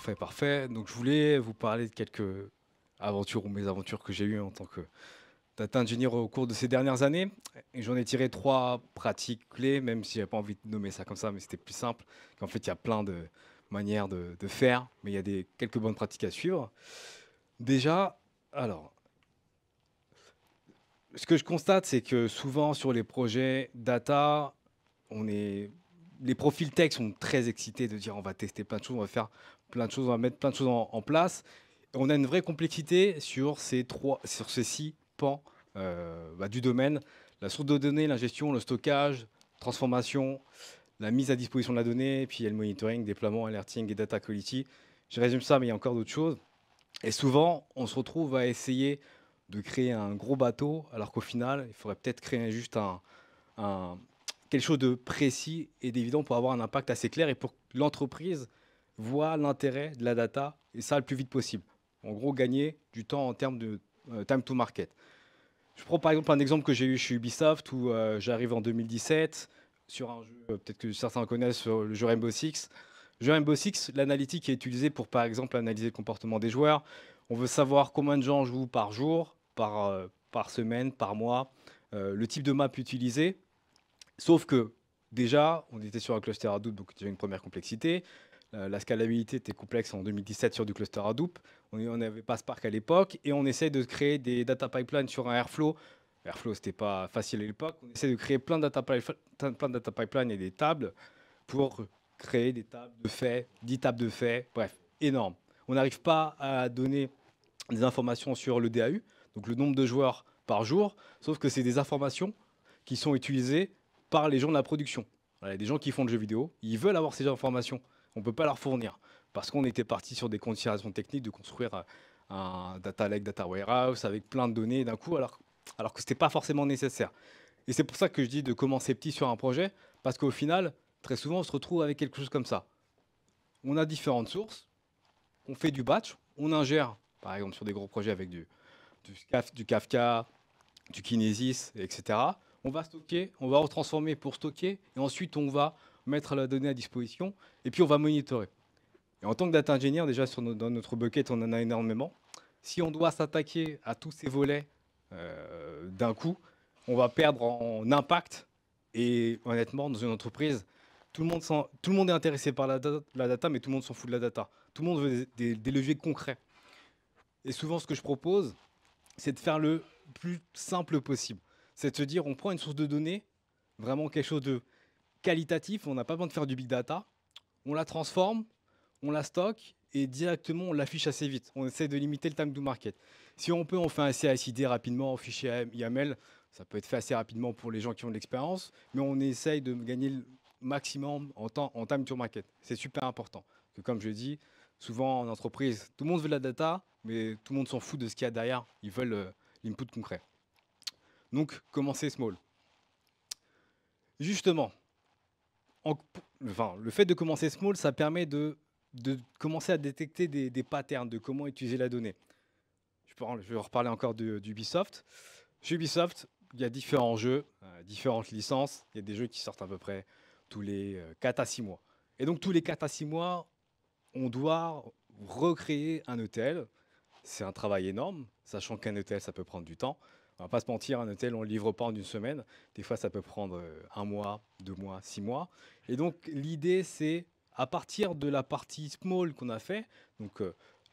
Parfait, parfait. Donc, je voulais vous parler de quelques aventures ou mésaventures que j'ai eues en tant que data engineer au cours de ces dernières années. Et j'en ai tiré trois pratiques clés, même si j'avais pas envie de nommer ça comme ça, mais c'était plus simple. En fait, il y a plein de manières de faire, mais il y a quelques bonnes pratiques à suivre. Déjà, alors, ce que je constate, c'est que souvent sur les projets data, on est, les profils tech sont très excités de dire on va tester plein de choses, on va faire plein de choses, on va mettre plein de choses en place. Et on a une vraie complexité sur ces six pans du domaine: la source de données, l'ingestion, le stockage, transformation, la mise à disposition de la donnée, puis il y a le monitoring, déploiement, alerting et data quality. Je résume ça, mais il y a encore d'autres choses. Et souvent, on se retrouve à essayer de créer un gros bateau, alors qu'au final, il faudrait peut-être créer juste un- quelque chose de précis et d'évident pour avoir un impact assez clair et pour que l'entreprise voit l'intérêt de la data et ça le plus vite possible. En gros, gagner du temps en termes de time to market. Je prends par exemple un exemple que j'ai eu chez Ubisoft où j'arrive en 2017 sur un jeu, peut-être que certains connaissent, sur le jeu Rainbow Six. Le jeu Rainbow Six, l'analytique est utilisée pour par exemple analyser le comportement des joueurs. On veut savoir combien de gens jouent par jour, par semaine, par mois, le type de map utilisé. Sauf que déjà, on était sur un cluster Hadoop, donc déjà une première complexité. La scalabilité était complexe en 2017 sur du cluster Hadoop. On n'avait pas Spark à l'époque et on essaie de créer des data pipelines sur un Airflow. Airflow, c'était pas facile à l'époque. On essaie de créer plein de data pipelines et des tables pour créer des tables de faits, 10 tables de faits, bref, énorme. On n'arrive pas à donner des informations sur le DAU, donc le nombre de joueurs par jour, sauf que c'est des informations qui sont utilisées par les gens de la production. Voilà, des gens qui font le jeu vidéo, ils veulent avoir ces informations. On ne peut pas leur fournir parce qu'on était parti sur des considérations techniques de construire un data lake, data warehouse avec plein de données d'un coup, alors que ce n'était pas forcément nécessaire. Et c'est pour ça que je dis de commencer petit sur un projet, parce qu'au final, très souvent, on se retrouve avec quelque chose comme ça. On a différentes sources, on fait du batch, on ingère, par exemple sur des gros projets avec du Kafka, du Kinesis, etc. On va stocker, on va retransformer pour stocker, et ensuite on va mettre la donnée à disposition, et puis on va monitorer. Et en tant que data engineer, déjà dans notre bucket, on en a énormément. Si on doit s'attaquer à tous ces volets d'un coup, on va perdre en impact. Et honnêtement, dans une entreprise, tout le monde est intéressé par la data, mais tout le monde s'en fout de la data. Tout le monde veut des leviers concrets. Et souvent, ce que je propose, c'est de faire le plus simple possible. C'est de se dire, on prend une source de données, vraiment quelque chose de qualitatif, on n'a pas besoin de faire du big data, on la transforme, on la stocke et directement on l'affiche assez vite. On essaie de limiter le time to market. Si on peut, on fait un CI/CD rapidement en fichier YAML. Ça peut être fait assez rapidement pour les gens qui ont de l'expérience, mais on essaye de gagner le maximum en time to market. C'est super important. Que comme je dis, souvent en entreprise, tout le monde veut de la data, mais tout le monde s'en fout de ce qu'il y a derrière. Ils veulent l'input concret. Donc, commencer small. Justement, le fait de commencer small, ça permet de commencer à détecter des patterns de comment utiliser la donnée. Je vais reparler encore d'Ubisoft. Chez Ubisoft, il y a différents jeux, différentes licences. Il y a des jeux qui sortent à peu près tous les 4 à 6 mois. Et donc, tous les 4 à 6 mois, on doit recréer un hôtel. C'est un travail énorme, sachant qu'un hôtel, ça peut prendre du temps. On va pas se mentir, un hôtel, on ne le livre pas en une semaine. Des fois, ça peut prendre un mois, 2 mois, 6 mois. Et donc, l'idée, c'est à partir de la partie small qu'on a fait, donc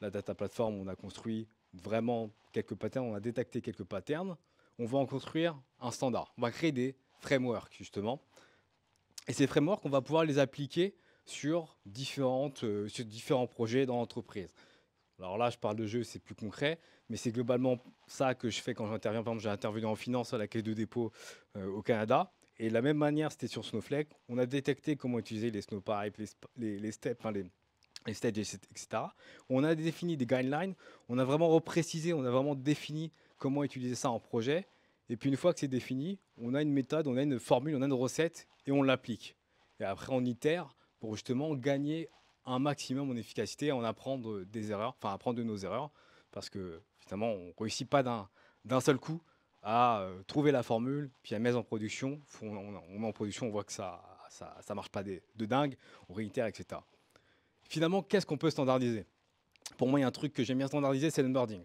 la data platform, on a construit vraiment quelques patterns, on a détecté quelques patterns, on va en construire un standard. On va créer des frameworks, justement. Et ces frameworks, on va pouvoir les appliquer sur différents projets dans l'entreprise. Alors là, je parle de jeu, c'est plus concret, mais c'est globalement ça que je fais quand j'interviens. Par exemple, j'ai intervenu en finance à la Caisse de dépôt au Canada. Et de la même manière, c'était sur Snowflake. On a détecté comment utiliser les Snowpipes, les steps, les stages, etc. On a défini des guidelines. On a vraiment reprécisé, on a vraiment défini comment utiliser ça en projet. Et puis une fois que c'est défini, on a une méthode, on a une formule, on a une recette et on l'applique. Et après, on itère pour justement gagner un maximum en efficacité, en apprendre des erreurs, enfin apprendre de nos erreurs, parce que finalement, on ne réussit pas d'un seul coup à trouver la formule, puis à mettre en production. On met en production, on voit que ça marche pas de dingue, on réitère, etc. Finalement, qu'est-ce qu'on peut standardiser? Pour moi, il y a un truc que j'aime bien standardiser, c'est l'onboarding.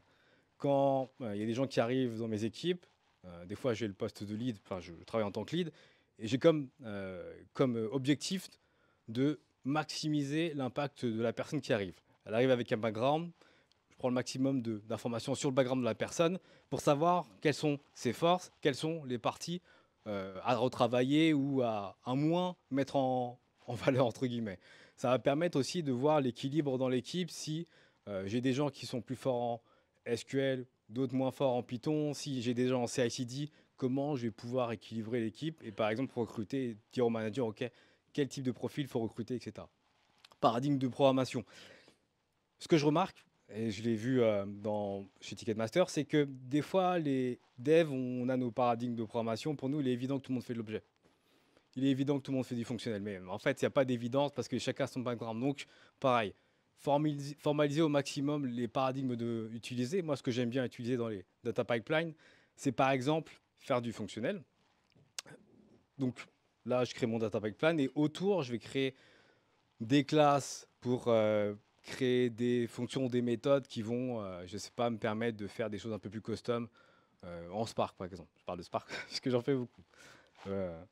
Quand il y a des gens qui arrivent dans mes équipes, des fois j'ai le poste de lead, enfin je travaille en tant que lead, et j'ai comme objectif de maximiser l'impact de la personne qui arrive. Elle arrive avec un background, je prends le maximum d'informations sur le background de la personne pour savoir quelles sont ses forces, quelles sont les parties à retravailler ou à moins mettre en valeur, entre guillemets. Ça va permettre aussi de voir l'équilibre dans l'équipe si j'ai des gens qui sont plus forts en SQL, d'autres moins forts en Python, si j'ai des gens en CI/CD, comment je vais pouvoir équilibrer l'équipe et par exemple recruter et dire au manager, OK, quel type de profil il faut recruter, etc. Paradigme de programmation. Ce que je remarque, et je l'ai vu chez Ticketmaster, c'est que des fois, les devs, on a nos paradigmes de programmation. Pour nous, il est évident que tout le monde fait de l'objet. Il est évident que tout le monde fait du fonctionnel. Mais en fait, il n'y a pas d'évidence parce que chacun a son background. Donc, pareil, formaliser au maximum les paradigmes utilisés. Moi, ce que j'aime bien utiliser dans les data pipelines, c'est par exemple faire du fonctionnel. Donc là, je crée mon data pipeline et autour, je vais créer des classes pour créer des fonctions, des méthodes qui vont, je ne sais pas, me permettre de faire des choses un peu plus custom en Spark, par exemple. Je parle de Spark parce que j'en fais beaucoup. Voilà.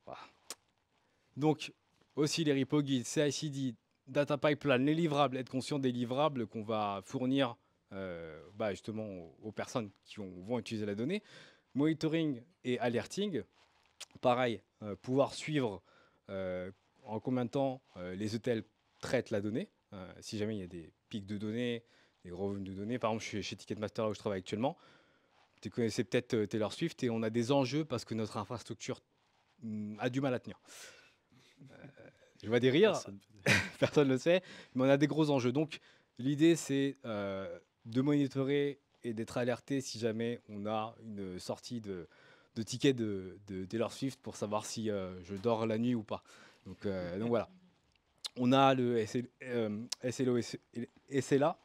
Donc, aussi les repos guides, CI/CD, data pipeline, les livrables, être conscient des livrables qu'on va fournir justement aux personnes qui vont utiliser la donnée. Monitoring et alerting, pareil, pouvoir suivre en combien de temps les ETL traitent la donnée. Si jamais il y a des pics de données, des gros volumes de données. Par exemple, chez Ticketmaster, là où je travaille actuellement, tu connaissais peut-être Taylor Swift et on a des enjeux parce que notre infrastructure a du mal à tenir. Je vois des rires, personne ne le sait, mais on a des gros enjeux. Donc, l'idée, c'est de monitorer et d'être alerté si jamais on a une sortie de ticket de Taylor Swift pour savoir si je dors la nuit ou pas. Donc voilà. On a le SLO et SLA.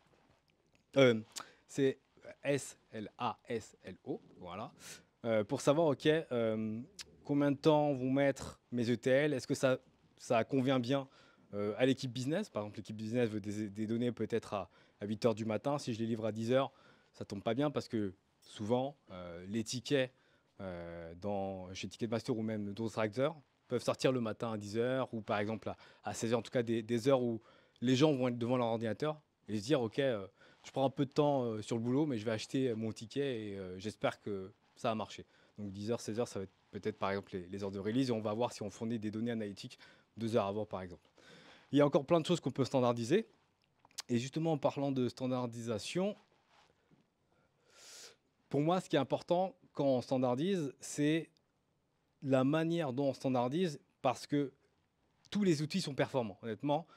C'est SLASLO. Voilà. Pour savoir, OK, combien de temps vont mettre mes ETL? Est-ce que ça convient bien à l'équipe business? Par exemple, l'équipe business veut des données peut-être à 8 h du matin. Si je les livre à 10 h, ça tombe pas bien parce que souvent, les tickets chez Ticketmaster ou même d'autres acteurs peuvent sortir le matin à 10 h ou par exemple à 16 h, en tout cas des heures où les gens vont être devant leur ordinateur et se dire, OK, je prends un peu de temps sur le boulot, mais je vais acheter mon ticket et j'espère que ça a marché. Donc 10 h, 16 h, ça va être peut-être par exemple les heures de release et on va voir si on fournit des données analytiques 2 heures avant par exemple. Il y a encore plein de choses qu'on peut standardiser. Et justement en parlant de standardisation, pour moi ce qui est important quand on standardise, c'est la manière dont on standardise parce que tous les outils sont performants. Honnêtement,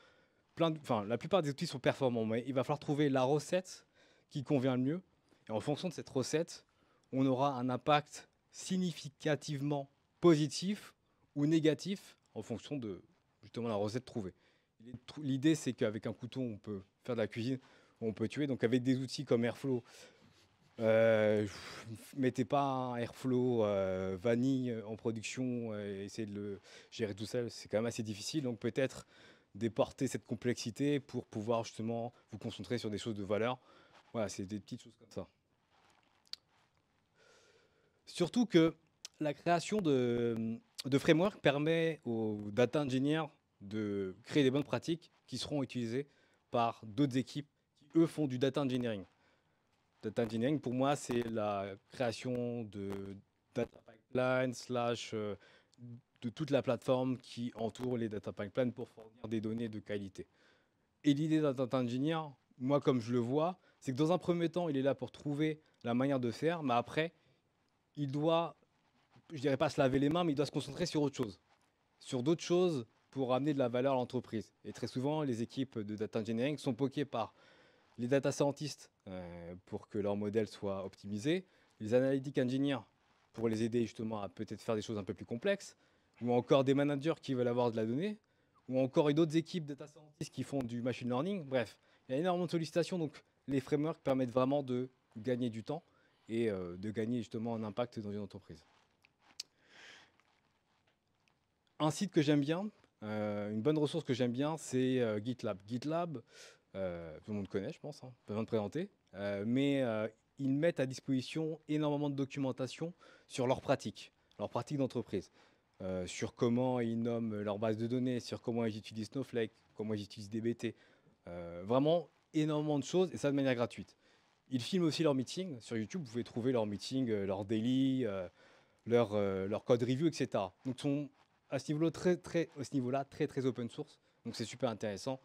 la plupart des outils sont performants, mais il va falloir trouver la recette qui convient le mieux. Et en fonction de cette recette, on aura un impact significativement positif ou négatif en fonction de justement la recette trouvée. L'idée, c'est qu'avec un couteau, on peut faire de la cuisine, on peut tuer. Donc avec des outils comme Airflow, mettez pas un Airflow vanille en production et essayez de le gérer tout seul, c'est quand même assez difficile. Donc peut-être déporter cette complexité pour pouvoir justement vous concentrer sur des choses de valeur. Voilà, c'est des petites choses comme ça. Surtout que la création de framework permet aux data engineers de créer des bonnes pratiques qui seront utilisées par d'autres équipes qui, eux, font du data engineering. Data engineering, pour moi, c'est la création de data pipelines de toute la plateforme qui entoure les data pipelines pour fournir des données de qualité. Et l'idée d'un data engineer, moi, comme je le vois, c'est que dans un premier temps, il est là pour trouver la manière de faire, mais après, il doit, je dirais pas se laver les mains, mais il doit se concentrer sur autre chose. Sur d'autres choses pour amener de la valeur à l'entreprise. Et très souvent, les équipes de data engineering sont poquées par les data scientists pour que leur modèle soit optimisé, les analytic engineers pour les aider justement à peut-être faire des choses un peu plus complexes, ou encore des managers qui veulent avoir de la donnée, ou encore d'autres équipes de data scientists qui font du machine learning. Bref, il y a énormément de sollicitations, donc les frameworks permettent vraiment de gagner du temps et de gagner justement un impact dans une entreprise. Un site que j'aime bien, Une bonne ressource que j'aime bien, c'est GitLab. GitLab, tout le monde connaît, je pense, hein, pas besoin de présenter, mais ils mettent à disposition énormément de documentation sur leurs pratiques d'entreprise, sur comment ils nomment leur base de données, sur comment ils utilisent Snowflake, comment ils utilisent DBT. Vraiment énormément de choses et ça de manière gratuite. Ils filment aussi leurs meetings sur YouTube. Vous pouvez trouver leurs meetings, leurs daily, leur code review, etc. Donc, ils sont à ce niveau-là très open source. Donc, c'est super intéressant.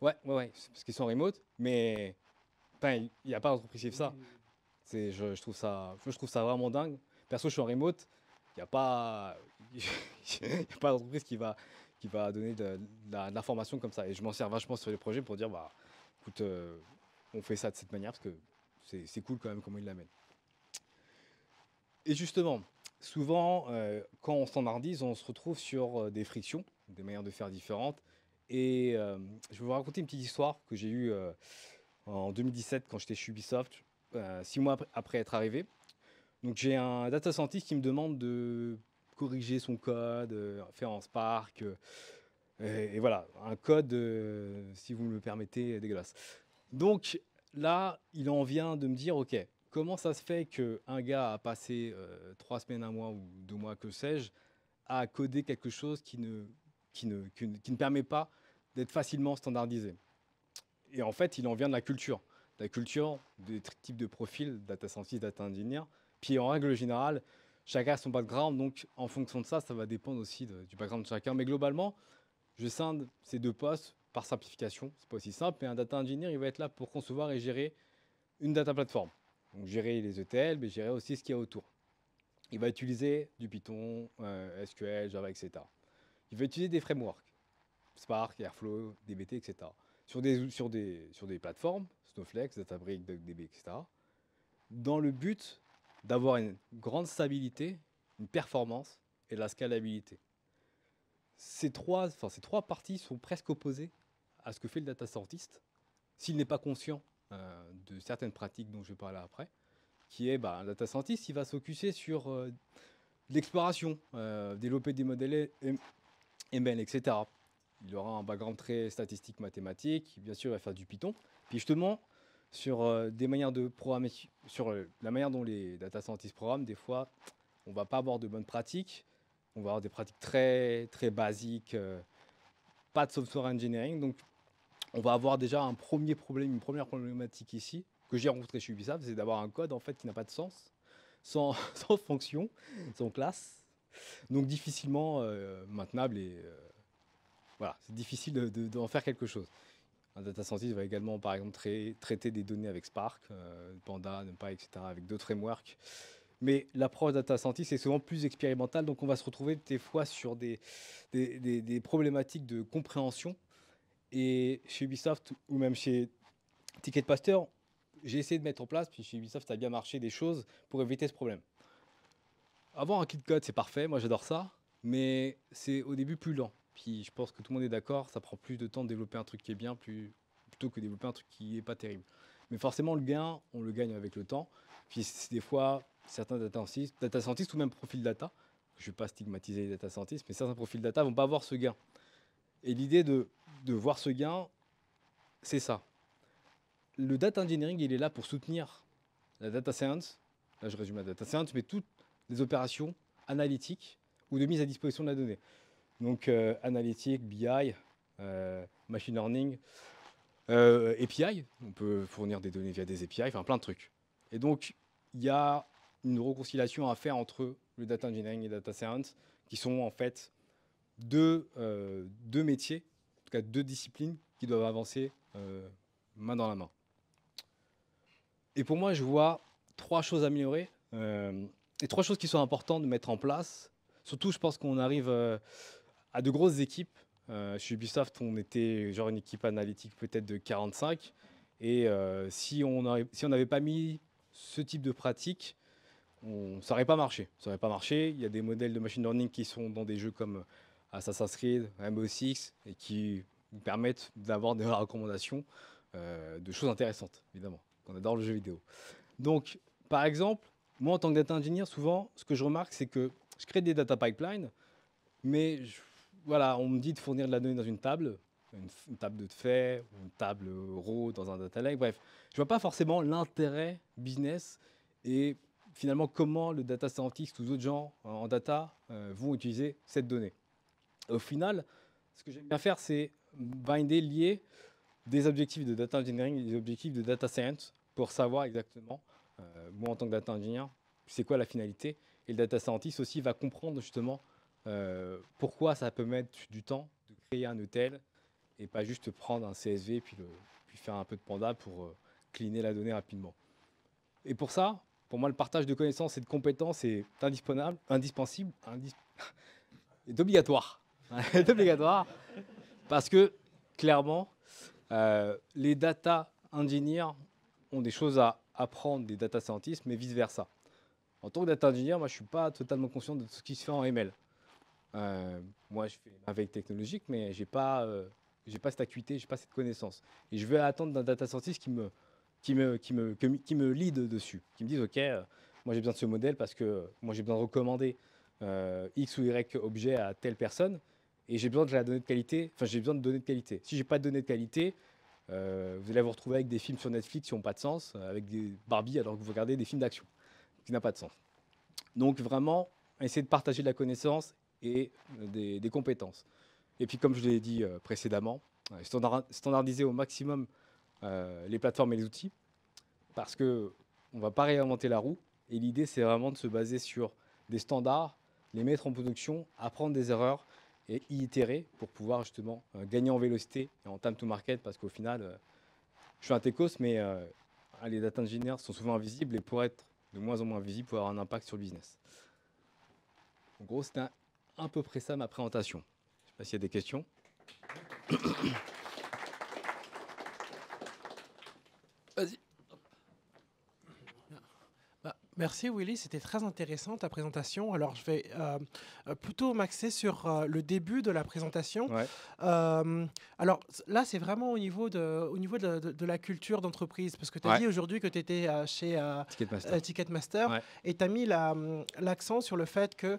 Ouais, c'est parce qu'ils sont remote, mais enfin, il n'y a pas d'entreprise qui fait ça. Je trouve ça vraiment dingue. Perso, je suis en remote, il n'y a pas, il y a pas d'entreprise qui va donner de l'information comme ça. Et je m'en sers vachement sur les projets pour dire, bah, écoute, on fait ça de cette manière parce que c'est cool quand même comment ils l'amènent. Et justement, souvent, quand on standardise, on se retrouve sur des frictions, des manières de faire différentes. Et je vais vous raconter une petite histoire que j'ai eue en 2017 quand j'étais chez Ubisoft, 6 mois après être arrivé. Donc j'ai un data scientist qui me demande de corriger son code, faire en Spark, et voilà, un code, si vous me le permettez, dégueulasse. Donc là, il en vient de me dire, ok, comment ça se fait qu'un gars a passé 3 semaines, un mois ou 2 mois, que sais-je, à coder quelque chose qui ne permet pas d'être facilement standardisé. Et en fait, il en vient de la culture des types de profils, data scientist, data engineer. Puis en règle générale, chacun a son background, donc en fonction de ça, ça va dépendre aussi du background de chacun. Mais globalement, je scinde ces deux postes par simplification, c'est pas aussi simple, mais un data engineer, il va être là pour concevoir et gérer une data platform. Donc gérer les ETL, mais gérer aussi ce qu'il y a autour. Il va utiliser du Python, SQL, Java, etc. Il va utiliser des frameworks, Spark, Airflow, DBT, etc. Sur des plateformes, Snowflake, Databricks, DuckDB, etc. Dans le but d'avoir une grande stabilité, une performance et de la scalabilité. Ces trois parties sont presque opposées à ce que fait le data scientist, s'il n'est pas conscient de certaines pratiques dont je vais parler après, qui est un data scientist, il va s'occuper sur l'exploration, développer des modèles ML, etc. Il aura un background très statistique, mathématique, bien sûr il va faire du Python. Puis justement, sur des manières de programmer, sur la manière dont les data scientists programment, des fois, on va pas avoir de bonnes pratiques, on va avoir des pratiques très basiques, pas de software engineering. Donc, on va avoir déjà un premier problème, une première problématique ici, que j'ai rencontré chez Ubisoft, c'est d'avoir un code en fait qui n'a pas de sens, sans, sans fonction, sans classe, donc difficilement maintenable et voilà, c'est difficile d'en faire quelque chose. Un data scientist va également, par exemple, traiter des données avec Spark, Panda, NumPy, etc., avec d'autres frameworks. Mais l'approche data scientist est souvent plus expérimentale, donc on va se retrouver des fois sur des problématiques de compréhension. Et chez Ubisoft ou même chez Ticketmaster, j'ai essayé de mettre en place, puis chez Ubisoft, ça a bien marché, des choses pour éviter ce problème. Avoir un kit code, c'est parfait, moi j'adore ça, mais c'est au début plus lent. Puis je pense que tout le monde est d'accord, ça prend plus de temps de développer un truc qui est bien plutôt que de développer un truc qui est pas terrible. Mais forcément, le gain, on le gagne avec le temps. Puis des fois, certains data scientists ou même profils data, je ne vais pas stigmatiser les data scientists, mais certains profils data vont pas avoir ce gain. Et l'idée de voir ce gain, c'est ça. Le data engineering, il est là pour soutenir la data science. Là, je résume la data science, mais toutes les opérations analytiques ou de mise à disposition de la donnée. Donc, analytique, BI, machine learning, API. On peut fournir des données via des API, enfin plein de trucs. Et donc, il y a une réconciliation à faire entre le data engineering et data science, qui sont en fait deux métiers, en tout cas deux disciplines qui doivent avancer main dans la main. Et pour moi, je vois 3 choses à améliorer et 3 choses qui sont importantes de mettre en place. Surtout, je pense qu'on arrive à de grosses équipes. Chez Ubisoft, on était genre une équipe analytique peut-être de 45. Et si on n'avait pas mis ce type de pratique, ça n'aurait pas marché. Ça n'aurait pas marché. Il y a des modèles de machine learning qui sont dans des jeux comme Assassin's Creed, Rainbow Six, et qui vous permettent d'avoir des recommandations de choses intéressantes, évidemment. On adore le jeu vidéo. Donc, par exemple, moi, en tant que data engineer, souvent, ce que je remarque, c'est que je crée des data pipelines, mais voilà, on me dit de fournir de la donnée dans une table, une table de faits, ou une table raw dans un data lake. Bref, je vois pas forcément l'intérêt business et finalement comment le data scientist ou d'autres gens en data vont utiliser cette donnée. Au final, ce que j'aime bien faire, c'est binder, lier des objectifs de data engineering et des objectifs de data science pour savoir exactement, moi en tant que data engineer, c'est quoi la finalité. Et le data scientist aussi va comprendre justement pourquoi ça peut mettre du temps de créer un ETL et pas juste prendre un CSV puis faire un peu de Panda pour cleaner la donnée rapidement. Et pour ça, pour moi, le partage de connaissances et de compétences est indispensable, est obligatoire. est obligatoire parce que clairement, les data engineers ont des choses à apprendre des data scientists, mais vice-versa. En tant que data engineer, moi, je ne suis pas totalement conscient de ce qui se fait en ML. Moi, je fais ma veille technologique, mais j'ai pas cette acuité, j'ai pas cette connaissance. Et je vais attendre d'un data scientist qui me lead dessus, qui me dise, OK, moi j'ai besoin de ce modèle parce que moi j'ai besoin de recommander X ou Y objet à telle personne et j'ai besoin de la donnée de qualité, enfin j'ai besoin de données de qualité. Si j'ai pas de données de qualité, vous allez vous retrouver avec des films sur Netflix qui n'ont pas de sens, avec des Barbie alors que vous regardez des films d'action, qui n'a pas de sens. Donc vraiment, essayer de partager de la connaissance et des compétences. Et puis comme je l'ai dit précédemment, standardiser au maximum les plateformes et les outils, parce qu'on ne va pas réinventer la roue. Et l'idée, c'est vraiment de se baser sur des standards, les mettre en production, apprendre des erreurs et y itérer pour pouvoir justement gagner en vélocité et en time to market, parce qu'au final, je suis un techos, mais les data engineers sont souvent invisibles et pour être de moins en moins visibles, pour avoir un impact sur le business. En gros, c'était à peu près ça ma présentation. Je ne sais pas s'il y a des questions. Vas-y. Merci Willy, c'était très intéressant ta présentation. Alors je vais plutôt m'axer sur le début de la présentation. Ouais. Alors là c'est vraiment au niveau de la culture d'entreprise, parce que tu as Ouais. dit aujourd'hui que tu étais chez Ticketmaster. Ticketmaster, Ouais. et tu as mis l'accent sur le fait que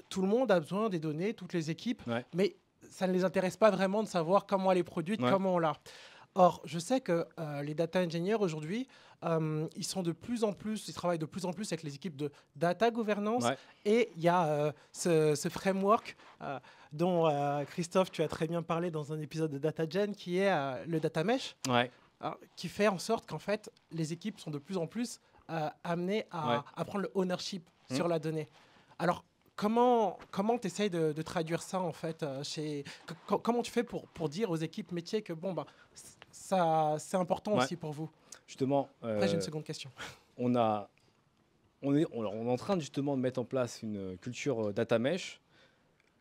tout le monde a besoin des données, toutes les équipes, Ouais. mais ça ne les intéresse pas vraiment de savoir comment elle est produite, Ouais. comment on l'a. Or, je sais que les data engineers aujourd'hui, ils travaillent de plus en plus avec les équipes de data governance, Ouais. et il y a ce framework dont Christophe, tu as très bien parlé dans un épisode de DataGen, qui est le data mesh, Ouais. qui fait en sorte qu'en fait, les équipes sont de plus en plus amenées à prendre le ownership sur la donnée. Alors, comment tu essayes de traduire ça en fait comment tu fais pour dire aux équipes métiers que bon, bah, ça, c'est important aussi pour vous? Justement, Après, j'ai une seconde question. on est en train justement de mettre en place une culture data mesh.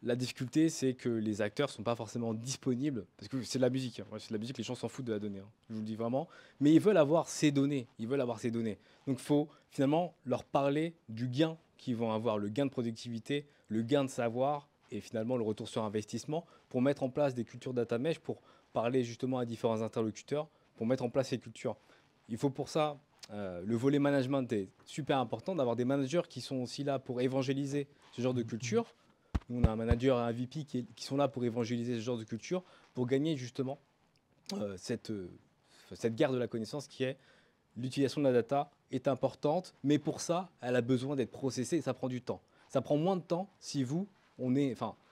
La difficulté, c'est que les acteurs ne sont pas forcément disponibles, parce que c'est de la musique. Hein. Ouais, c'est de la musique, les gens s'en foutent de la donnée. Hein. Je vous le dis vraiment. Mais ils veulent avoir ces données. Ils veulent avoir ces données. Donc il faut finalement leur parler du gain qu'ils vont avoir, le gain de productivité, le gain de savoir et finalement le retour sur investissement pour mettre en place des cultures data mesh, pour parler justement à différents interlocuteurs, pour mettre en place ces cultures. Il faut pour ça, le volet management est super important, d'avoir des managers qui sont aussi là pour évangéliser ce genre de culture. Nous, on a un manager et un VP qui sont là pour évangéliser ce genre de culture, pour gagner justement cette guerre de la connaissance qui est l'utilisation de la data est importante, mais pour ça, elle a besoin d'être processée et ça prend du temps. Ça prend moins de temps si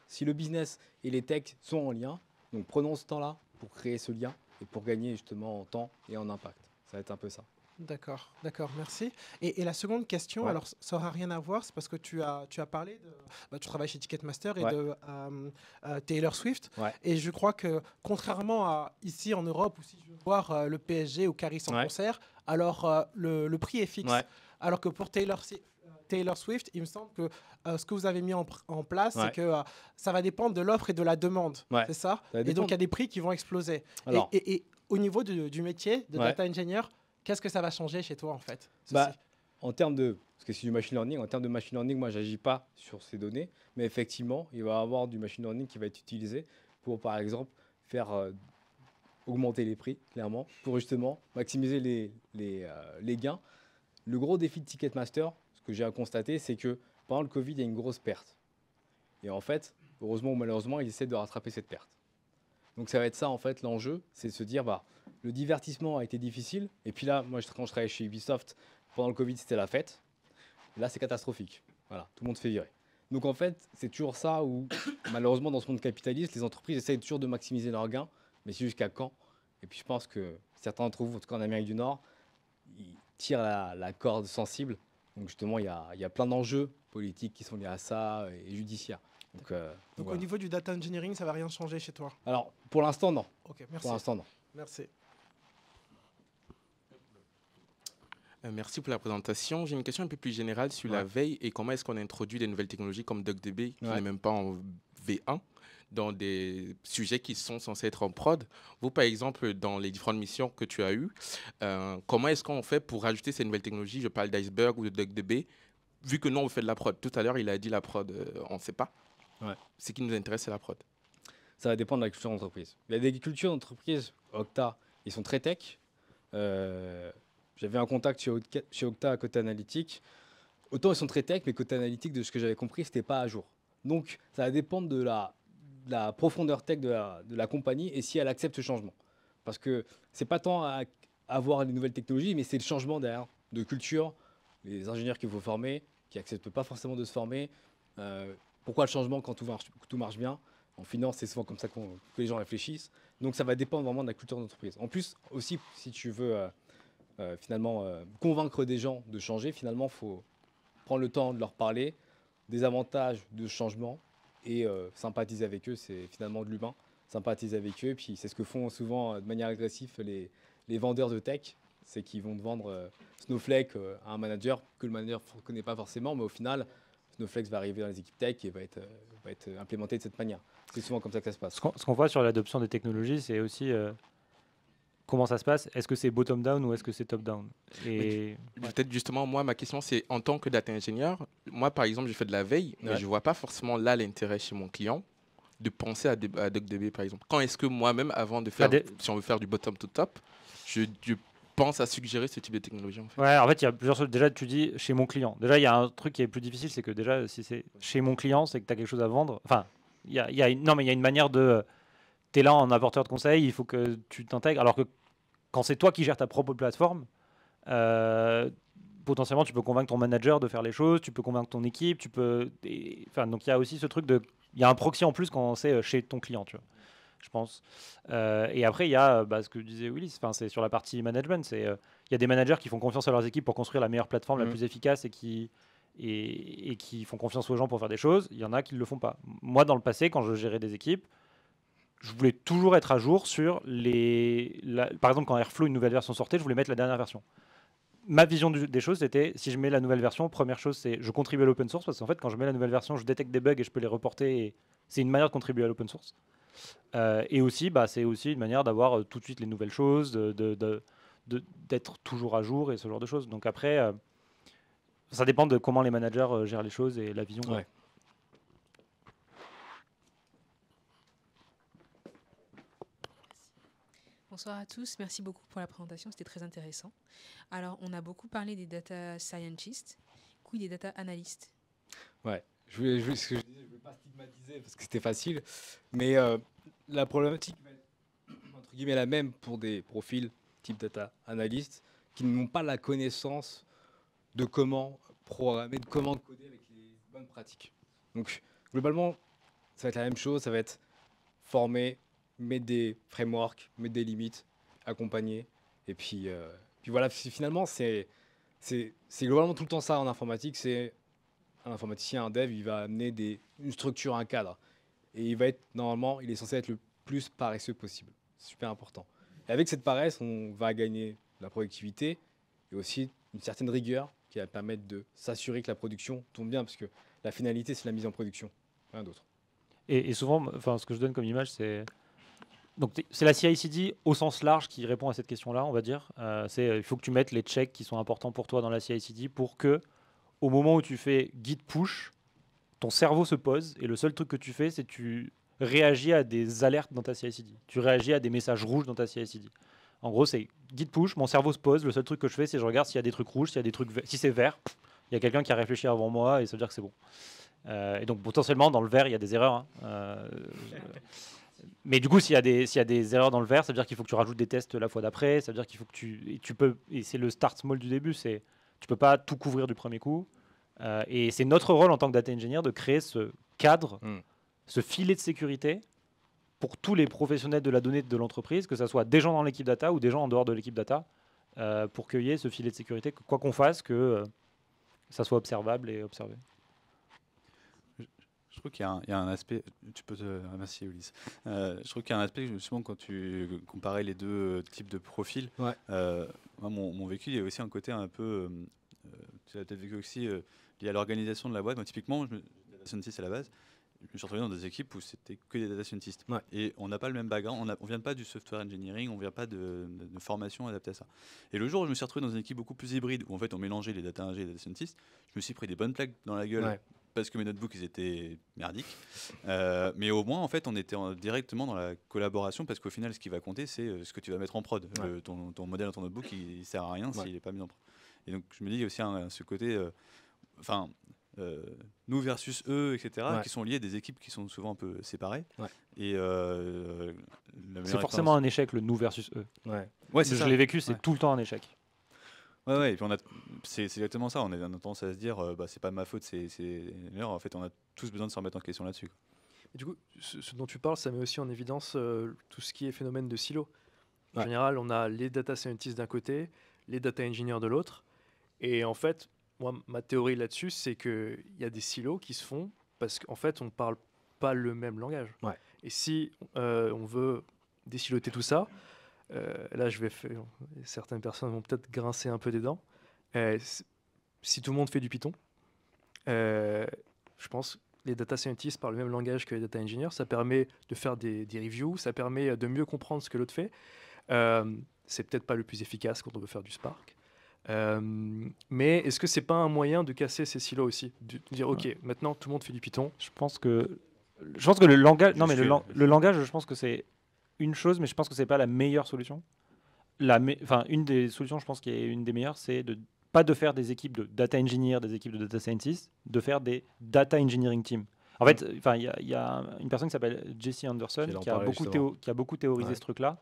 si le business et les techs sont en lien. Donc prenons ce temps-là pour créer ce lien et pour gagner justement en temps et en impact. Ça va être un peu ça. D'accord, merci. Et la seconde question, alors ça n'aura rien à voir, c'est parce que tu as parlé tu travailles chez Ticketmaster et de Taylor Swift. Ouais. Et je crois que contrairement à ici en Europe, où si je veux voir le PSG ou Caris en concert, alors le prix est fixe. Ouais. Alors que pour Taylor Swift, il me semble que ce que vous avez mis en place, c'est que ça va dépendre de l'offre et de la demande. C'est ça? Et donc il y a des prix qui vont exploser. Alors, et au niveau du métier de data engineer, qu'est-ce que ça va changer chez toi en fait? En termes de, parce que c'est du machine learning, en termes de machine learning, moi j'agis pas sur ces données, mais effectivement, il va y avoir du machine learning qui va être utilisé pour par exemple faire augmenter les prix, clairement, pour justement maximiser les gains. Le gros défi de Ticketmaster, ce que j'ai à constater, c'est que pendant le Covid, il y a une grosse perte. Et en fait, heureusement ou malheureusement, ils essaient de rattraper cette perte. Donc ça va être ça en fait l'enjeu, c'est de se dire bah le divertissement a été difficile et puis là moi quand je travaillais chez Ubisoft pendant le Covid c'était la fête. Là c'est catastrophique. Voilà, tout le monde se fait virer. Donc en fait c'est toujours ça où malheureusement dans ce monde capitaliste les entreprises essayent toujours de maximiser leurs gains, mais c'est jusqu'à quand? Et puis je pense que certains d'entre vous, en tout cas en Amérique du Nord, ils tirent la corde sensible. Donc justement il y a plein d'enjeux politiques qui sont liés à ça et judiciaires. Donc, Donc au voilà. niveau du data engineering, ça va rien changer chez toi? Alors pour l'instant non. Ok, merci. Pour l'instant non. Merci. Merci pour la présentation. J'ai une question un peu plus générale sur la veille et comment est-ce qu'on introduit des nouvelles technologies comme DuckDB, qui n'est même pas en V1, dans des sujets qui sont censés être en prod. Vous, par exemple, dans les différentes missions que tu as eues, comment est-ce qu'on fait pour rajouter ces nouvelles technologies? Je parle d'Iceberg ou de DuckDB, vu que nous, on fait de la prod. Tout à l'heure, il a dit la prod, on ne sait pas. Ouais. Ce qui nous intéresse, c'est la prod. Ça va dépendre de la culture d'entreprise. Il y a des cultures d'entreprise, Octa, ils sont très tech. J'avais un contact chez Octa à côté analytique. Autant ils sont très tech, mais côté analytique, de ce que j'avais compris, c'était pas à jour. Donc ça va dépendre de la profondeur tech de la compagnie et si elle accepte ce changement. Parce que c'est pas tant à avoir les nouvelles technologies, mais c'est le changement derrière de culture, les ingénieurs qu'il faut former, qui acceptent pas forcément de se former. Pourquoi le changement quand tout marche bien? En finance, c'est souvent comme ça que les gens réfléchissent. Donc ça va dépendre vraiment de la culture d'entreprise. En plus, aussi, si tu veux finalement convaincre des gens de changer, finalement, il faut prendre le temps de leur parler des avantages de changement et sympathiser avec eux. C'est finalement de l'humain, sympathiser avec eux. Et puis c'est ce que font souvent de manière agressive les vendeurs de tech. C'est qu'ils vont te vendre Snowflake à un manager que le manager ne connaît pas forcément, mais au final, Snowflake va arriver dans les équipes tech et va être implémenté de cette manière. C'est souvent comme ça que ça se passe. Ce qu'on voit sur l'adoption des technologies, c'est aussi comment ça se passe. Est-ce que c'est bottom-down ou est-ce que c'est top-down? Et peut-être justement, moi, ma question, c'est en tant que data ingénieur, moi, par exemple, j'ai fait de la veille, mais je ne vois pas forcément là l'intérêt chez mon client de penser à DuckDB, par exemple. Quand est-ce que moi-même, avant de faire, si on veut faire du bottom to top, je pense à suggérer ce type de technologie en fait. Ouais, en fait, il y a plusieurs choses. Déjà, tu dis chez mon client. Déjà, il y a un truc qui est plus difficile, c'est que déjà, si c'est chez mon client, c'est que tu as quelque chose à vendre. Enfin, il y a une manière de... Tu es là en apporteur de conseil, il faut que tu t'intègres. Alors que quand c'est toi qui gères ta propre plateforme, potentiellement, tu peux convaincre ton manager de faire les choses, tu peux convaincre ton équipe, tu peux... donc, il y a aussi ce truc de... Il y a un proxy en plus quand c'est chez ton client, tu vois. Je pense. Et après, il y a ce que disait Willis, c'est sur la partie management. Il y a des managers qui font confiance à leurs équipes pour construire la meilleure plateforme, la plus efficace et qui font confiance aux gens pour faire des choses. Il y en a qui ne le font pas. Moi, dans le passé, quand je gérais des équipes, je voulais toujours être à jour sur par exemple, quand Airflow, une nouvelle version sortait, je voulais mettre la dernière version. Ma vision des choses, c'était si je mets la nouvelle version, première chose, c'est je contribue à l'open source parce qu'en fait, quand je mets la nouvelle version, je détecte des bugs et je peux les reporter. Et c'est une manière de contribuer à l'open source. Et aussi, c'est aussi une manière d'avoir tout de suite les nouvelles choses, d'être toujours à jour et ce genre de choses. Donc après, ça dépend de comment les managers gèrent les choses et la vision. Ouais. Bonsoir à tous, merci beaucoup pour la présentation, c'était très intéressant. Alors, on a beaucoup parlé des data scientists, des data analystes. Ouais, ce que je disais, je ne voulais pas stigmatiser parce que c'était facile, mais la problématique va être entre guillemets la même pour des profils type data analyst qui n'ont pas la connaissance de comment programmer, de comment coder avec les bonnes pratiques. Donc, globalement, ça va être la même chose, ça va être former, mettre des frameworks, mettre des limites, accompagner. Et puis voilà, finalement, c'est globalement tout le temps ça en informatique. C'est un informaticien, un dev, il va amener une structure, un cadre. Et il est censé être le plus paresseux possible. C'est super important. Et avec cette paresse, on va gagner de la productivité et aussi une certaine rigueur qui va permettre de s'assurer que la production tourne bien, parce que la finalité, c'est la mise en production, rien d'autre. Et souvent, ce que je donne comme image, c'est la CI/CD au sens large qui répond à cette question-là, on va dire. Il faut que tu mettes les checks qui sont importants pour toi dans la CI/CD pour que, au moment où tu fais git push, ton cerveau se pose et le seul truc que tu fais, c'est tu réagis à des alertes dans ta CI/CD. Tu réagis à des messages rouges dans ta CI/CD. En gros, c'est git push, mon cerveau se pose, le seul truc que je fais, c'est je regarde s'il y a des trucs rouges, s'il y a des trucs si c'est vert, il y a quelqu'un qui a réfléchi avant moi et ça veut dire que c'est bon. Et donc potentiellement dans le vert il y a des erreurs. Hein. Mais du coup s'il y a des erreurs dans le vert, ça veut dire qu'il faut que tu rajoutes des tests la fois d'après. Ça veut dire qu'il faut que tu peux, et c'est le start small du début, c'est tu peux pas tout couvrir du premier coup. Et c'est notre rôle en tant que data engineer de créer ce cadre, ce filet de sécurité pour tous les professionnels de la donnée de l'entreprise, que ce soit des gens dans l'équipe data ou des gens en dehors de l'équipe data, pour qu'il y ait ce filet de sécurité, que quoi qu'on fasse, que ça soit observable et observé. Je trouve qu'il y a un aspect. Tu peux te. Merci, Ulysse. Je trouve qu'il y a un aspect, justement, quand tu comparais les deux types de profils. Ouais. Moi, mon vécu, il y a aussi un côté un peu. Tu as peut-être vécu aussi lié à l'organisation de la boîte. Moi, typiquement, data scientist à la base, je me suis retrouvé dans des équipes où c'était que des data scientists. Ouais. Et on n'a pas le même background. On ne vient pas du software engineering, on ne vient pas de formation adaptée à ça. Et le jour où je me suis retrouvé dans une équipe beaucoup plus hybride, où en fait on mélangeait les data ingé et les data scientists, je me suis pris des bonnes plaques dans la gueule. Ouais. Parce que mes notebooks ils étaient merdiques, mais au moins en fait on était directement dans la collaboration, parce qu'au final ce qui va compter c'est ce que tu vas mettre en prod. Ouais. Ton modèle dans ton notebook il sert à rien s'il n'est pas mis en prod. Et donc je me dis il y a aussi ce côté, nous versus eux, etc., qui sont liés, des équipes qui sont souvent un peu séparées. Ouais. Et c'est forcément un échec, le nous versus eux. Ouais, je l'ai vécu, c'est tout le temps un échec. Ouais, et puis c'est exactement ça. On a tendance à se dire, c'est pas ma faute, c'est l'erreur. En fait, on a tous besoin de se remettre en question là-dessus. Et du coup, ce dont tu parles, ça met aussi en évidence tout ce qui est phénomène de silo. En général, on a les data scientists d'un côté, les data engineers de l'autre. Et en fait, moi, ma théorie là-dessus, c'est qu'il y a des silos qui se font parce qu'en fait, on ne parle pas le même langage. Ouais. Et si on veut désiloter tout ça, là, certaines personnes vont peut-être grincer un peu des dents. Si tout le monde fait du Python, je pense que les data scientists parlent le même langage que les data engineers. Ça permet de faire des reviews, ça permet de mieux comprendre ce que l'autre fait. C'est peut-être pas le plus efficace quand on veut faire du Spark. Mais est-ce que c'est pas un moyen de casser ces silos aussi, de dire ok, maintenant tout le monde fait du Python? Je pense que le langage, le langage, je pense que c'est une chose, mais je pense que c'est pas la meilleure solution. Une des solutions, je pense qui est une des meilleures, c'est pas de faire des équipes de data engineer, des équipes de data scientists, de faire des data engineering teams. En fait, il y a une personne qui s'appelle Jesse Anderson qui a beaucoup théorisé ce truc-là.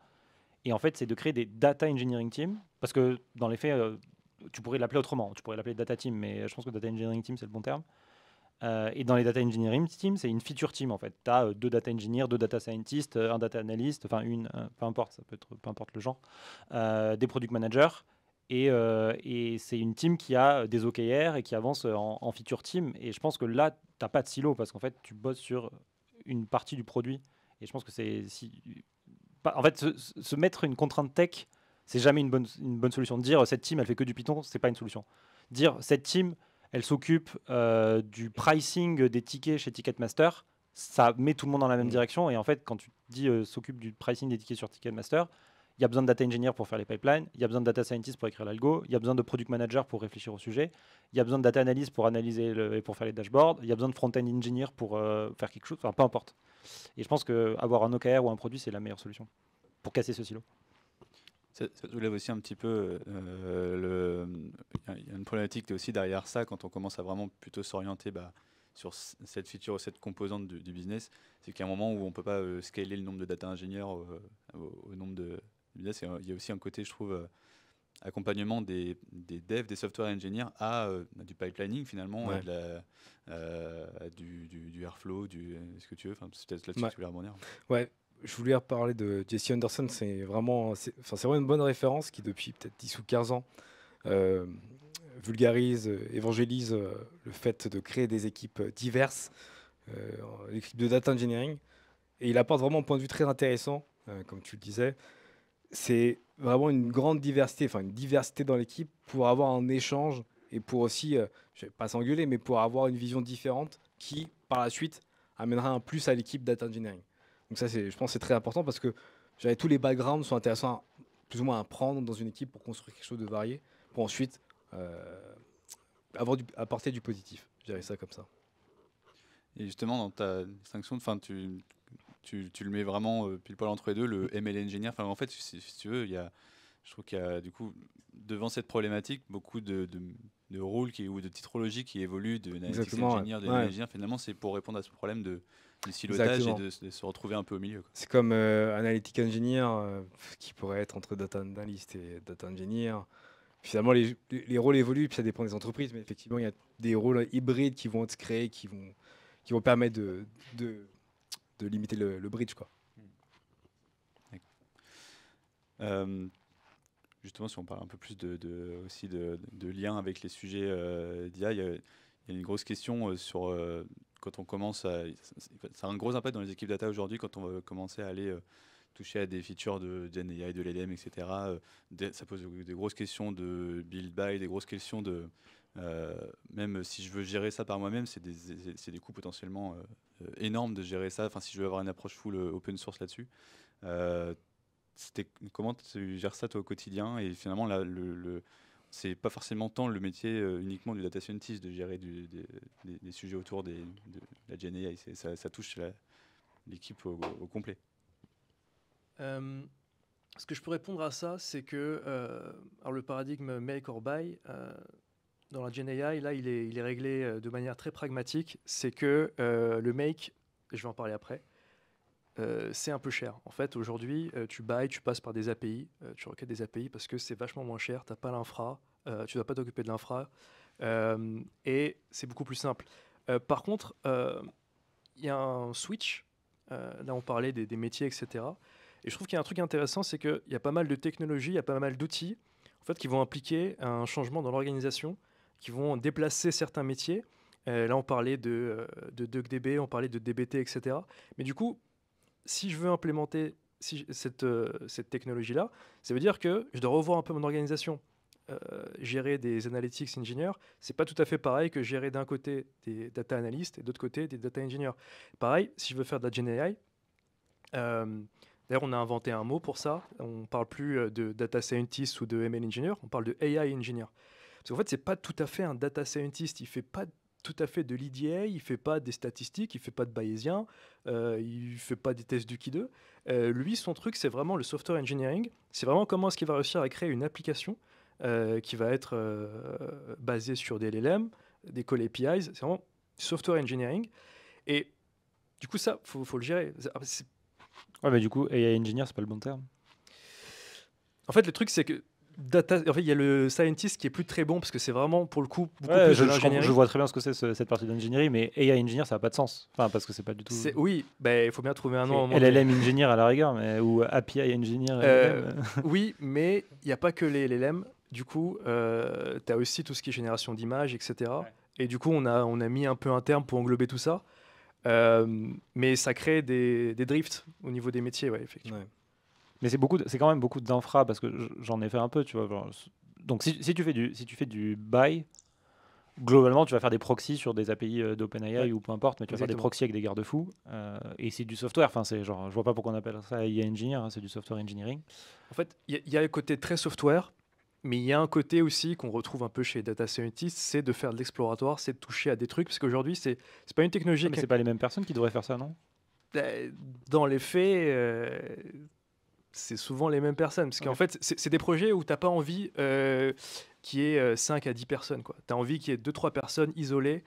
Et en fait, c'est de créer des data engineering teams, parce que dans les faits, tu pourrais l'appeler autrement. Tu pourrais l'appeler data team, mais je pense que data engineering team, c'est le bon terme. Et dans les data engineering teams, c'est une feature team en fait. Tu as 2 data engineers, 2 data scientists, un data analyst, enfin peu importe, ça peut être peu importe le genre, des product managers. Et c'est une team qui a des OKR et qui avance en feature team. Et je pense que là, tu n'as pas de silo, parce qu'en fait, tu bosses sur une partie du produit. Et je pense que en fait, se mettre une contrainte tech, c'est jamais une bonne solution. Dire cette team, elle fait que du Python, c'est pas une solution. Dire cette team, elle s'occupe du pricing des tickets chez Ticketmaster, ça met tout le monde dans la même direction. Et en fait, quand tu dis s'occupe du pricing des tickets sur Ticketmaster, il y a besoin de data engineer pour faire les pipelines, il y a besoin de data scientist pour écrire l'algo, il y a besoin de product manager pour réfléchir au sujet, il y a besoin de data analyst pour analyser et pour faire les dashboards, il y a besoin de front-end engineer pour faire quelque chose, enfin peu importe. Et je pense qu'avoir un OKR ou un produit, c'est la meilleure solution pour casser ce silo. Ça soulève aussi un petit peu il y a une problématique aussi derrière ça, quand on commence à vraiment plutôt s'orienter sur cette feature ou cette composante du business, c'est qu'il y a un moment où on ne peut pas scaler le nombre de data ingénieurs au nombre de business. Il y a aussi un côté, je trouve, accompagnement des devs, des software engineers à du pipelining finalement, à du Airflow, ce que tu veux. C'est peut-être là-dessus que tu voulais rebondir. Ouais. Je voulais reparler de Jesse Anderson, c'est vraiment une bonne référence qui, depuis peut-être 10 ou 15 ans, vulgarise, évangélise le fait de créer des équipes diverses, l'équipe de data engineering. Et il apporte vraiment un point de vue très intéressant, comme tu le disais. C'est vraiment une grande diversité, une diversité dans l'équipe pour avoir un échange et pour aussi, je ne vais pas s'engueuler, mais pour avoir une vision différente qui, par la suite, amènera un plus à l'équipe data engineering. Donc ça, je pense que c'est très important, parce que tous les backgrounds sont intéressants plus ou moins à prendre dans une équipe pour construire quelque chose de varié, pour ensuite apporter du positif. Je dirais ça comme ça. Et justement, dans ta distinction, tu le mets vraiment pile poil entre les deux, le ML engineer. En fait, si tu veux, je trouve qu'il y a du coup, devant cette problématique, beaucoup de rôles ou de titrologie qui évoluent, de analytics Exactement, engineer, de ouais. engineer. Finalement, c'est pour répondre à ce problème de silotage Exactement. et de se retrouver un peu au milieu, quoi. C'est comme Analytic Engineer, qui pourrait être entre Data Analyst et Data Engineer. Finalement, les rôles évoluent, puis ça dépend des entreprises, mais effectivement, il y a des rôles hybrides qui vont être créés, qui vont permettre de limiter le bridge, quoi. Justement, si on parle un peu plus aussi de lien avec les sujets d'IA, il y a une grosse question sur quand on commence à... Ça a un gros impact dans les équipes data aujourd'hui quand on va commencer à aller toucher à des features de GenAI, de l'LM, etc. Ça pose des grosses questions de build buy, des grosses questions de... même si je veux gérer ça par moi-même, c'est des coûts potentiellement énormes de gérer ça. Enfin, si je veux avoir une approche full open source là-dessus. Comment tu gères ça toi au quotidien? Et finalement, là, c'est pas forcément tant le métier uniquement du data scientist de gérer des sujets autour de la GenAI. Ça touche l'équipe au complet. Ce que je peux répondre à ça, c'est que alors le paradigme make or buy dans la GenAI, là, il est réglé de manière très pragmatique. C'est que le make, je vais en parler après, c'est un peu cher. En fait, aujourd'hui, tu passes par des API, tu requêtes des API parce que c'est vachement moins cher, tu n'as pas l'infra, tu ne dois pas t'occuper de l'infra, et c'est beaucoup plus simple. Par contre, il y a un switch, là on parlait des métiers, etc. Et je trouve qu'il y a un truc intéressant, c'est qu'il y a pas mal de technologies, il y a pas mal d'outils en fait, qui vont impliquer un changement dans l'organisation, qui vont déplacer certains métiers. Là, on parlait de DuckDB, on parlait de DBT, etc. Mais du coup, si je veux implémenter cette technologie-là, ça veut dire que je dois revoir un peu mon organisation. Gérer des analytics engineers, c'est pas tout à fait pareil que gérer d'un côté des data analysts et de l'autre côté des data engineers. Pareil, si je veux faire de la GenAI, d'ailleurs on a inventé un mot pour ça, on parle plus de data scientist ou de ML engineer, on parle de AI engineer. Parce qu'en fait, c'est pas tout à fait un data scientist, il fait pas tout à fait de l'EDA, il fait pas des statistiques, il fait pas de bayésien, il fait pas des tests du Ki2. Lui, son truc, c'est vraiment le software engineering. C'est vraiment comment est-ce qu'il va réussir à créer une application qui va être basée sur des LLM, des call APIs. C'est vraiment software engineering. Et du coup, ça, faut le gérer. Ouais, mais du coup, AI engineer, c'est pas le bon terme. En fait, le truc, c'est que en fait, il y a le scientist qui est plus très bon parce que c'est vraiment pour le coup beaucoup Ouais, plus je de l'ingénierie. vois très bien ce que c'est cette partie d'ingénierie, mais AI engineer, ça n'a pas de sens. Enfin, parce que c'est pas du tout. Oui, il faut bien trouver un nom. LLM engineer à la rigueur, ou API engineer. Oui, mais il n'y a pas que les LLM. Du coup, tu as aussi tout ce qui est génération d'images, etc. Ouais. Et du coup, on a mis un peu un terme pour englober tout ça. Mais ça crée des drifts au niveau des métiers, ouais, effectivement. Ouais. Mais c'est quand même beaucoup d'infra parce que j'en ai fait un peu, tu vois. Genre, donc si tu fais du buy, globalement tu vas faire des proxys sur des API d'OpenAI ou peu importe, mais tu vas faire des proxys avec des garde-fous. Et c'est du software. Enfin, c'est genre, je vois pas pourquoi on appelle ça AI engineer. Hein, c'est du software engineering. En fait, il y a un côté très software, mais il y a un côté aussi qu'on retrouve un peu chez Data Scientist, c'est de faire de l'exploratoire, c'est de toucher à des trucs, parce qu'aujourd'hui c'est pas une technologie. Mais c'est pas les mêmes personnes qui devraient faire ça, non? Dans les faits. C'est souvent les mêmes personnes. Parce qu'en fait, c'est des projets où tu n'as pas envie qu'il y ait 5 à 10 personnes. Tu as envie qu'il y ait 2-3 personnes isolées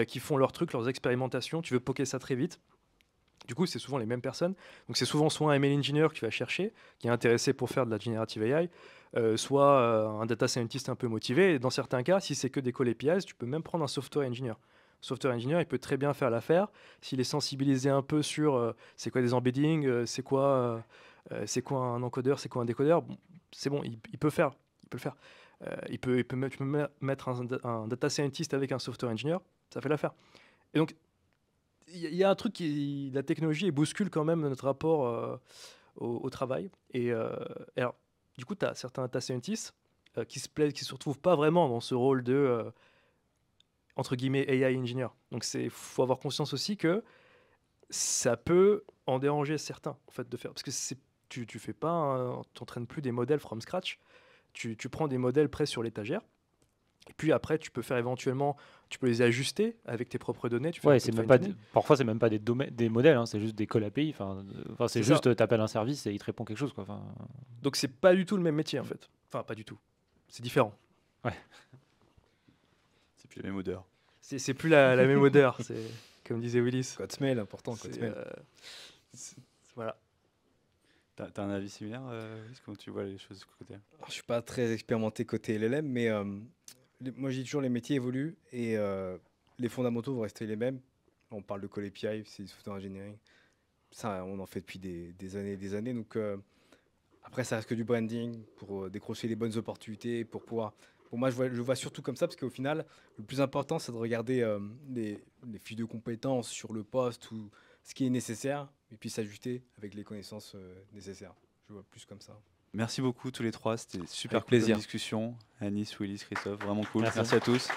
qui font leurs trucs, leurs expérimentations. Tu veux poker ça très vite. Du coup, c'est souvent les mêmes personnes. Donc, c'est souvent soit un ML engineer que tu vas chercher, qui est intéressé pour faire de la generative AI, soit un data scientist un peu motivé. Et dans certains cas, si c'est que des call APIs, tu peux même prendre un software engineer. Software engineer, il peut très bien faire l'affaire. S'il est sensibilisé un peu sur c'est quoi des embeddings, c'est quoi un encodeur, c'est quoi un décodeur, bon, c'est bon, il peut le faire. Tu peux mettre un data scientist avec un software engineer, ça fait l'affaire. Et donc, il y a un truc la technologie bouscule quand même notre rapport au travail. Et alors, du coup, tu as certains data scientists qui se retrouvent pas vraiment dans ce rôle de entre guillemets AI engineer. Donc, faut avoir conscience aussi que ça peut en déranger certains en fait de faire, parce que tu fais pas, t'entraînes plus des modèles from scratch. Tu prends des modèles prêts sur l'étagère. Et puis après, tu peux faire éventuellement, tu peux les ajuster avec tes propres données. Parfois, c'est même pas des modèles, hein, c'est juste des call API. C'est juste, tu appelles un service et il te répond quelque chose, quoi. Donc, c'est pas du tout le même métier, en fait. Enfin, pas du tout. C'est différent. Ouais. Puis la même odeur. C'est plus la même odeur, c'est comme disait Willis. Code smell, important, code C'est, smell. Voilà. T'as un avis similaire, Willis? Comment tu vois les choses de ce côté? Je ne suis pas très expérimenté côté LLM, mais moi je dis toujours les métiers évoluent et les fondamentaux vont rester les mêmes. On parle de Call API, c'est du software engineering. Ça, on en fait depuis des années et des années. Donc après, ça reste que du branding pour décrocher les bonnes opportunités, pour pouvoir. Pour moi, je vois surtout comme ça, parce qu'au final, le plus important, c'est de regarder les fiches de compétences sur le poste ou ce qui est nécessaire, et puis s'ajuster avec les connaissances nécessaires. Je vois plus comme ça. Merci beaucoup tous les trois, c'était super Avec cool plaisir. comme discussion. Anis, Willis, Christophe, vraiment cool. Merci. Merci à tous.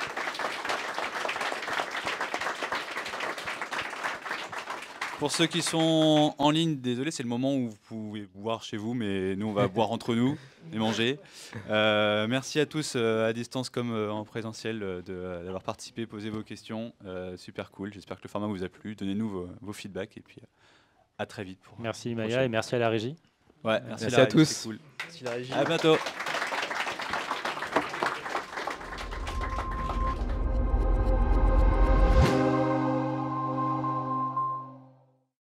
Pour ceux qui sont en ligne, désolé, c'est le moment où vous pouvez boire chez vous, mais nous, on va boire entre nous et manger. Merci à tous à distance comme en présentiel d'avoir participé, posé vos questions. Super cool. J'espère que le format vous a plu. Donnez-nous vos feedbacks et puis à très vite. Merci Maya et merci à la régie. Ouais, Merci à tous. C'est cool. Merci la régie. À bientôt.